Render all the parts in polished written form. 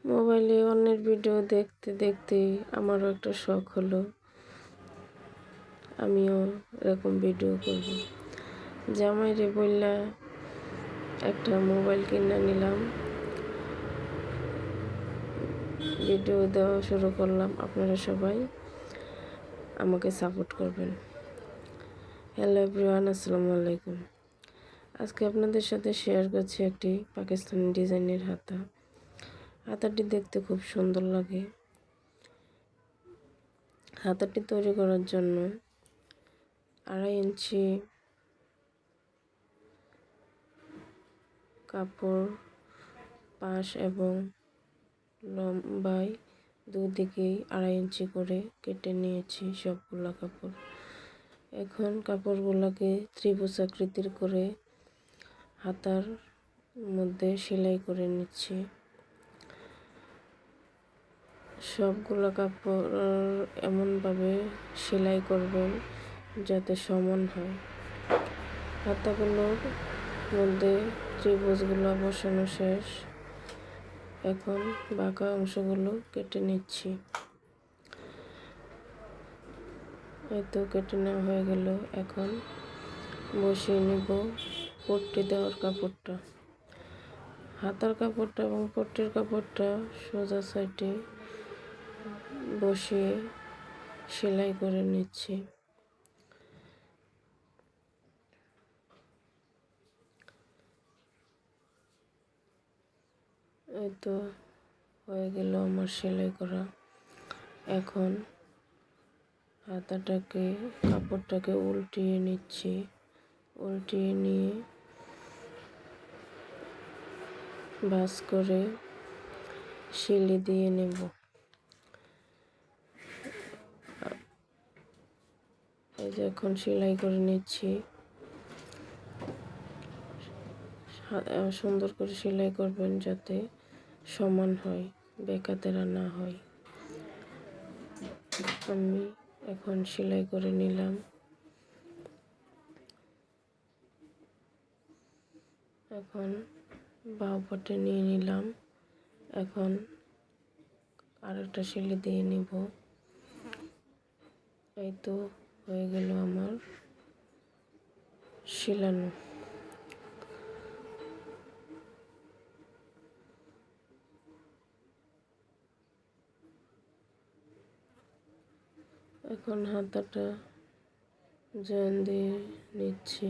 মোবাইলে অন্যের ভিডিও দেখতে দেখতে আমারও একটা শখ হলো, আমিও এরকম ভিডিও করব। জামাইরে বললা একটা মোবাইল কিনে নিলাম, ভিডিও দেওয়া শুরু করলাম। আপনারা সবাই আমাকে সাপোর্ট করবেন। হ্যালো এভরিওয়ান, আসসালামু আলাইকুম। আজকে আপনাদের সাথে শেয়ার করছি একটি পাকিস্তানি ডিজাইনের হাতা। হাতাটি দেখতে খুব সুন্দর লাগে। হাতাটি তৈরি করার জন্য 2.5 ইঞ্চি কাপড় পাশ এবং লম্বায় দুদিকেই 2.5 ইঞ্চি করে কেটে নিয়েছি সবগুলো কাপড়। এখন কাপড়গুলোকে ত্রিভুজ আকৃতির করে হাতার মধ্যে সেলাই করে নিচ্ছি। সবগুলো কাপড় এমনভাবে সেলাই করবেন যাতে সমান হয়। হাতাগুলোর মধ্যে ত্রিভুজগুলো বসানো শেষ। এখন বাঁকা অংশগুলো কেটে নিচ্ছি। এই তো কেটে নেওয়া হয়ে গেল। এখন বসিয়ে নেব পট্টি দেওয়ার কাপড়টা। হাতার কাপড়টা এবং পট্টির কাপড়টা সোজা সাইডে বসিয়ে সেলাই করে নিচ্ছি। এই তো হয়ে গেল আমার সেলাই করা। এখন কাপড়টাকে উল্টিয়ে নিচ্ছি। উল্টিয়ে নিয়ে ভাঁজ করে সিলি দিয়ে নেব। এই যে এখন সেলাই করে নিচ্ছি। সুন্দর করে সেলাই করবেন যাতে সমান হয়, বেঁকা তেড়া না হয়। আমি এখন সেলাই করে নিলাম। এখন বাউ পাটে নিয়ে নিলাম। এখন আরেকটা সেলাই দিয়ে নিব। এই তো হয়ে গেল আমার সেলানো। এখন হাতাটা জয়েন দিয়ে নিচ্ছি।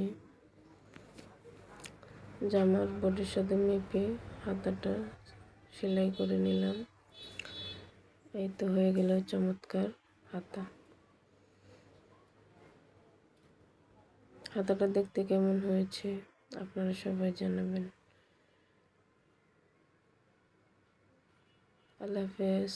জামার বডির সাথে মেপে হাতাটা সেলাই করে নিলাম। এই তো হয়ে গেল চমৎকার হাতা। হাতাটা দেখতে কেমন হয়েছে আপনারা সবাই জানাবেন। আল্লাহ হাফেজ।